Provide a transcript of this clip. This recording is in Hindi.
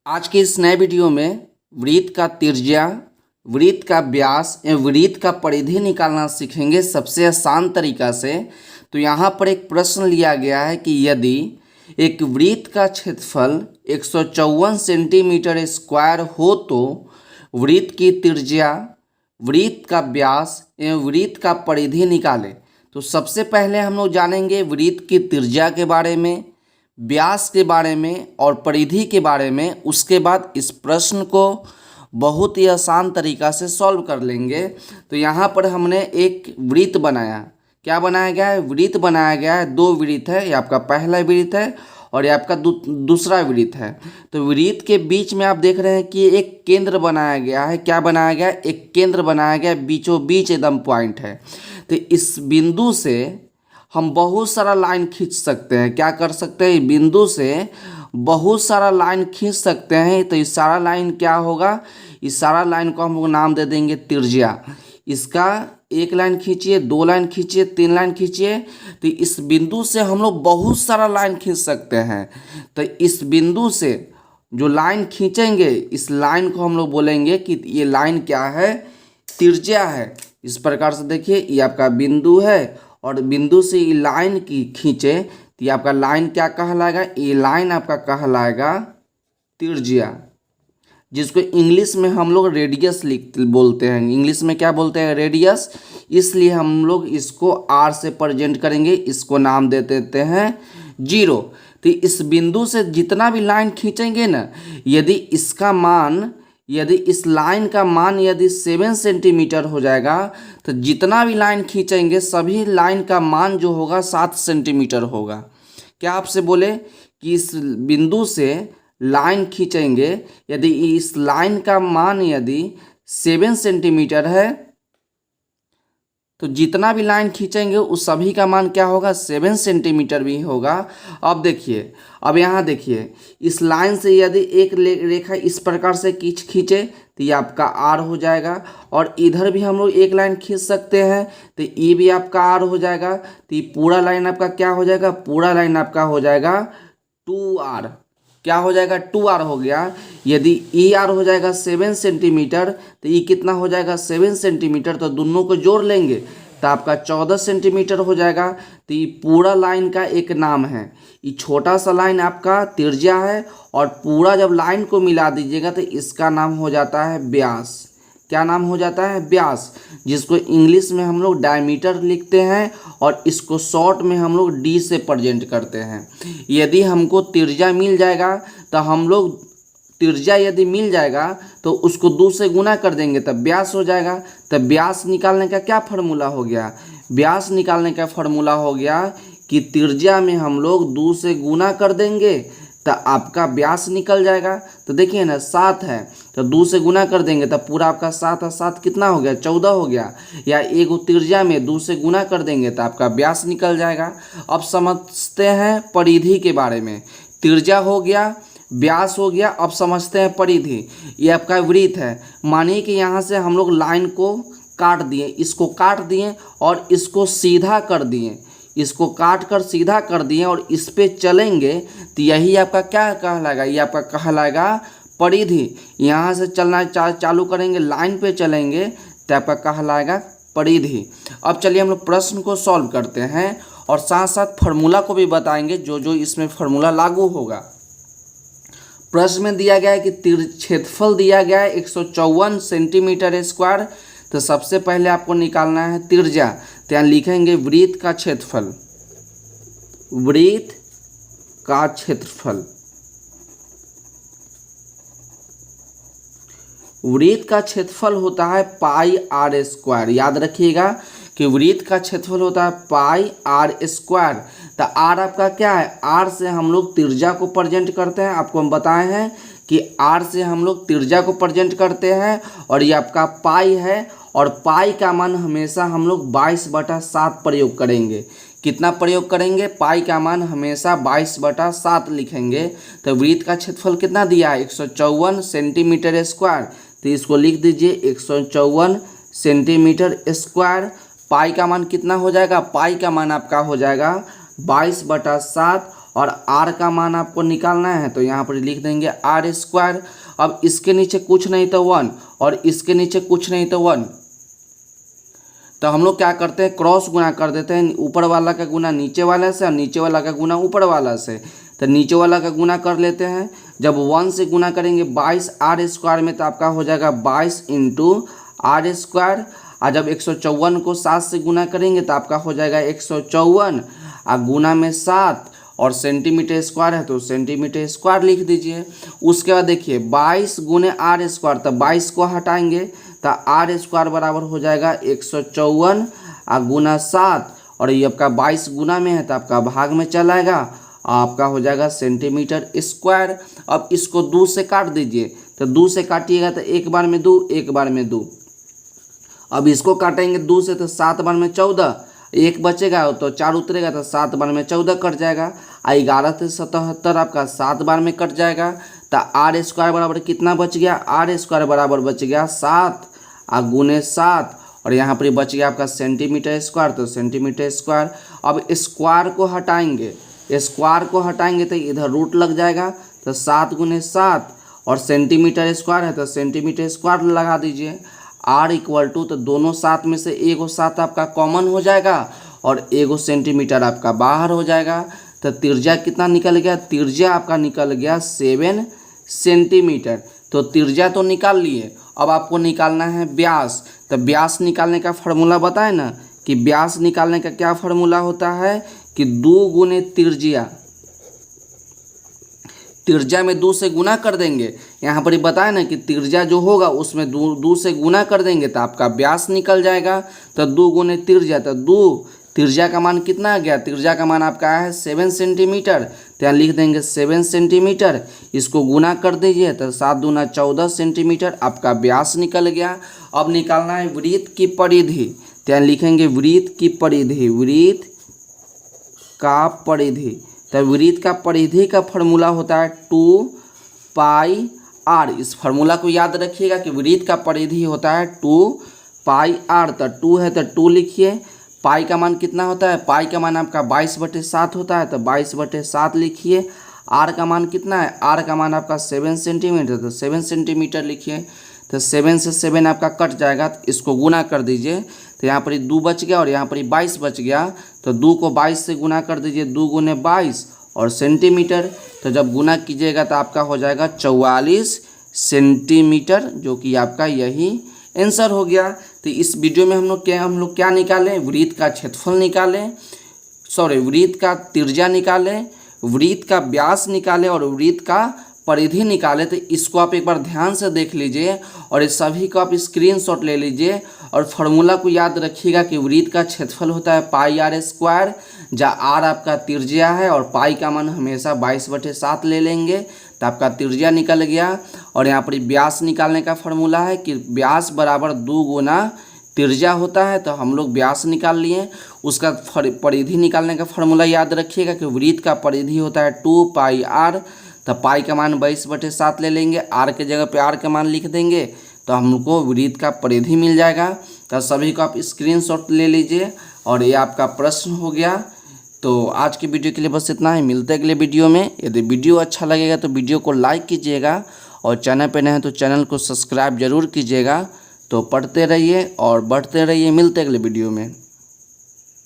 आज के इस नए वीडियो में वृत्त का त्रिज्या, वृत्त का व्यास एवं वृत्त का परिधि निकालना सीखेंगे सबसे आसान तरीका से। तो यहाँ पर एक प्रश्न लिया गया है कि यदि एक वृत्त का क्षेत्रफल 154 सेंटीमीटर स्क्वायर हो तो वृत्त की त्रिज्या, वृत्त का व्यास एवं वृत्त का परिधि निकालें। तो सबसे पहले हम लोग जानेंगे वृत्त की त्रिज्या के बारे में, व्यास के बारे में और परिधि के बारे में। उसके बाद इस प्रश्न को बहुत ही आसान तरीका से सॉल्व कर लेंगे। तो यहाँ पर हमने एक वृत्त बनाया। क्या बनाया गया है? वृत्त बनाया गया है। दो वृत्त है, ये आपका पहला वृत्त है और ये आपका दूसरा वृत्त है। तो वृत्त के बीच में आप देख रहे हैं कि एक केंद्र बनाया गया है। क्या बनाया गया है? एक केंद्र बनाया गया, बीचों बीच एकदम पॉइंट है। तो इस बिंदु से हम बहुत सारा लाइन खींच सकते हैं। क्या कर सकते हैं? बिंदु से बहुत सारा लाइन खींच सकते हैं। तो इस सारा लाइन क्या होगा? इस सारा लाइन को हम लोग नाम दे देंगे त्रिज्या। इसका एक लाइन खींचिए, दो लाइन खींचिए, तीन लाइन खींचिए। तो इस बिंदु से हम लोग बहुत सारा लाइन खींच सकते हैं। तो इस बिंदु से जो लाइन खींचेंगे, इस लाइन को हम लोग बोलेंगे कि ये लाइन क्या है? त्रिज्या है। इस प्रकार से देखिए, ये आपका बिंदु है और बिंदु से ये लाइन की खींचे तो ये आपका लाइन क्या कहलाएगा? ये लाइन आपका कहलाएगा त्रिज्या, जिसको इंग्लिश में हम लोग रेडियस बोलते हैं। इंग्लिश में क्या बोलते हैं? रेडियस। इसलिए हम लोग इसको आर से प्रेजेंट करेंगे। इसको नाम दे देते हैं 0। तो इस बिंदु से जितना भी लाइन खींचेंगे ना, यदि इस लाइन का मान यदि 7 सेंटीमीटर हो जाएगा तो जितना भी लाइन खींचेंगे सभी लाइन का मान जो होगा 7 सेंटीमीटर होगा। क्या आपसे बोले कि इस बिंदु से लाइन खींचेंगे, यदि इस लाइन का मान यदि 7 सेंटीमीटर है तो जितना भी लाइन खींचेंगे उस सभी का मान क्या होगा? 7 सेंटीमीटर भी होगा। अब देखिए, अब यहाँ देखिए, इस लाइन से यदि एक रेखा इस प्रकार से खींचे तो ये आपका आर हो जाएगा। और इधर भी हम लोग एक लाइन खींच सकते हैं तो ये भी आपका आर हो जाएगा। तो ये पूरा लाइन आपका क्या हो जाएगा? पूरा लाइन आपका हो जाएगा 2r। क्या हो जाएगा? 2r हो गया। यदि ई आर हो जाएगा 7 सेंटीमीटर तो ई कितना हो जाएगा? 7 सेंटीमीटर। तो दोनों को जोड़ लेंगे तो आपका 14 सेंटीमीटर हो जाएगा। तो ये पूरा लाइन का एक नाम है। ये छोटा सा लाइन आपका त्रिज्या है और पूरा जब लाइन को मिला दीजिएगा तो इसका नाम हो जाता है व्यास। क्या नाम हो जाता है? व्यास, जिसको इंग्लिश में हम लोग डायमीटर लिखते हैं और इसको शॉर्ट में हम लोग डी से प्रेजेंट करते हैं। यदि हमको त्रिज्या मिल जाएगा तो हम लोग त्रिज्या यदि मिल जाएगा तो उसको 2 से गुना कर देंगे तब व्यास हो जाएगा। तब व्यास निकालने का क्या फार्मूला हो गया? व्यास निकालने का फार्मूला हो गया कि त्रिज्या में हम लोग 2 से गुना कर देंगे तो आपका व्यास निकल जाएगा। तो देखिए ना, 7 है तो 2 से गुना कर देंगे तब पूरा आपका 7 और 7 कितना हो गया? 14 हो गया। या एक त्रिज्या में 2 से गुना कर देंगे तो आपका व्यास निकल जाएगा। अब समझते हैं परिधि के बारे में। त्रिज्या हो गया, व्यास हो गया। अब समझते हैं परिधि। ये आपका वृत्त है। मानिए कि यहाँ से हम लोग लाइन को काट दिए, इसको काट दिए और इसको सीधा कर दिए, इसको काट कर सीधा कर दिए और इस पे चलेंगे तो यही आपका क्या कहलाएगा? ये आपका कहलाएगा परिधि। यहाँ से चलना चालू करेंगे, लाइन पे चलेंगे तो आपका कहलाएगा परिधि। अब चलिए हम लोग प्रश्न को सॉल्व करते हैं और साथ साथ फार्मूला को भी बताएंगे जो जो इसमें फार्मूला लागू होगा। प्रश्न में दिया गया है कि क्षेत्रफल दिया गया है 154 सेंटीमीटर स्क्वायर। तो सबसे पहले आपको निकालना है त्रिज्या। तो यहाँ लिखेंगे वृत्त का क्षेत्रफल, वृत्त का क्षेत्रफल। वृत्त का क्षेत्रफल होता है पाई आर स्क्वायर। याद रखिएगा कि वृत्त का क्षेत्रफल होता है पाई आर स्क्वायर। तो आर आपका क्या है? आर से हम लोग त्रिज्या को प्रेजेंट करते हैं। आपको हम बताए हैं कि आर से हम लोग त्रिज्या को प्रेजेंट करते हैं। और ये आपका पाई है और पाई का मान हमेशा हम लोग 22/7 प्रयोग करेंगे। कितना प्रयोग करेंगे? पाई का मान हमेशा 22/7 लिखेंगे। तो वृत्त का क्षेत्रफल कितना दिया है? 154 सेंटीमीटर स्क्वायर। तो इसको लिख दीजिए 154 सेंटीमीटर स्क्वायर। पाई का मान कितना हो जाएगा? पाई का मान आपका हो जाएगा 22/7 और आर का मान आपको निकालना है तो यहाँ पर लिख देंगे आर स्क्वायर। अब इसके नीचे कुछ नहीं तो 1 और इसके नीचे कुछ नहीं तो 1, तो हम लोग क्या करते हैं क्रॉस गुना कर देते हैं, ऊपर वाला का गुना नीचे वाला से और नीचे वाला का गुना ऊपर वाला से। तो नीचे वाला का गुना कर लेते हैं, जब 1 से गुना करेंगे 22 आर स्क्वायर में तो आपका हो जाएगा 22 इंटू आर स्क्वायर। और जब 154 को 7 से गुना करेंगे तो आपका हो जाएगा 154 और गुना में 7 और सेंटीमीटर स्क्वायर है तो सेंटीमीटर स्क्वायर लिख दीजिए। उसके बाद देखिए 22 गुने आर स्क्वायर, तो 22 को हटाएंगे तो आर स्क्वायर बराबर हो जाएगा 154 और गुना 7 और ये आपका 22 गुना में है तो आपका भाग में चला आएगा, आपका हो जाएगा सेंटीमीटर स्क्वायर। अब इसको 2 से काट दीजिए, तो 2 से काटिएगा तो एक बार में 2, एक बार में 2। अब इसको काटेंगे 2 से तो 7 बार में 14, एक बचेगा तो 4 उतरेगा तो 7 बार में 14 कट जाएगा। 11 से 77 आपका 7 बार में कट जाएगा। तो आर स्क्वायर बराबर कितना बच गया, आर स्क्वायर बराबर बच गया 7 और गुने 7 और यहाँ पर बच गया आपका सेंटीमीटर स्क्वायर, तो सेंटीमीटर स्क्वायर। अब स्क्वायर को हटाएंगे, स्क्वायर को हटाएंगे तो इधर रूट लग जाएगा, तो 7 गुने 7 और सेंटीमीटर स्क्वायर है तो सेंटीमीटर स्क्वायर लगा दीजिए। आर इक्वल टू, तो दोनों 7 में से एगो 7 आपका कॉमन हो जाएगा और एगो सेंटीमीटर आपका बाहर हो जाएगा। तो त्रिज्या कितना निकल गया, त्रिज्या आपका निकल गया 7 सेंटीमीटर। तो त्रिज्या तो निकाल लिए, अब आपको निकालना है व्यास। तो व्यास निकालने का फॉर्मूला बताए ना कि व्यास निकालने का क्या फॉर्मूला होता है कि 2 गुने त्रिज्या, त्रिज्या में 2 से गुना कर देंगे। यहाँ पर बताए ना कि त्रिज्या जो होगा उसमें 2 से गुना कर देंगे तो आपका व्यास निकल जाएगा। तो 2 गुने त्रिज्या, तो 2 त्रिज्या का मान कितना आ गया, त्रिज्या का मान आपका है 7 सेंटीमीटर। तो यहाँ लिख देंगे 7 सेंटीमीटर, इसको गुना कर दीजिए तो 7 दूना 14 सेंटीमीटर आपका व्यास निकल गया। अब निकालना है वृत्त की परिधि, तो यहाँ लिखेंगे वृत्त की परिधि, वृत्त का परिधि। तो वृत्त का परिधि का फॉर्मूला होता है 2 पाई आर। इस फॉर्मूला को याद रखिएगा कि वृत्त का परिधि होता है 2 पाई आर। तो 2 है तो 2 लिखिए, पाई का मान कितना होता है, पाई का मान आपका 22/7 होता है तो 22/7 लिखिए। आर का मान कितना है, आर का मान आपका 7 सेंटीमीटर, तो 7 सेंटीमीटर लिखिए। तो 7 से 7 आपका कट जाएगा, तो इसको गुना कर दीजिए। तो यहाँ पर 2 बच गया और यहाँ पर 22 बच गया, तो 2 को 22 से गुना कर दीजिए, 2 गुने 22 और सेंटीमीटर। तो जब गुना कीजिएगा तो आपका हो जाएगा 44 सेंटीमीटर, जो कि आपका यही आंसर हो गया। तो इस वीडियो में हम लोग क्या निकालें, वृत्त का क्षेत्रफल निकालें, वृत्त का त्रिज्या निकालें, वृत्त का व्यास निकालें और वृत्त का परिधि निकाले। तो इसको आप एक बार ध्यान से देख लीजिए और इस सभी को आप स्क्रीनशॉट ले लीजिए और फॉर्मूला को याद रखिएगा कि वृत्त का क्षेत्रफल होता है पाई आर स्क्वायर, जहाँ आर आपका त्रिज्या है और पाई का मान हमेशा 22/7 ले लेंगे तो आपका त्रिज्या निकल गया। और यहाँ पर व्यास निकालने का फॉर्मूला है कि व्यास बराबर 2 गुना त्रिज्या होता है, तो हम लोग व्यास निकाल लिए। उसका परिधि निकालने का फॉर्मूला याद रखिएगा कि वृत्त का परिधि होता है 2 पाई आर। तो पाई का मान 22/7 ले लेंगे, आर के जगह पे आर का मान लिख देंगे तो हमको वृत्त का परिधि मिल जाएगा। तो सभी को आप स्क्रीनशॉट ले लीजिए और ये आपका प्रश्न हो गया। तो आज की वीडियो के लिए बस इतना ही, मिलते हैं अगले वीडियो में। यदि वीडियो अच्छा लगेगा तो वीडियो को लाइक कीजिएगा और चैनल पे नए हैं तो चैनल को सब्सक्राइब जरूर कीजिएगा। तो पढ़ते रहिए और बढ़ते रहिए, मिलते हैं अगले वीडियो में।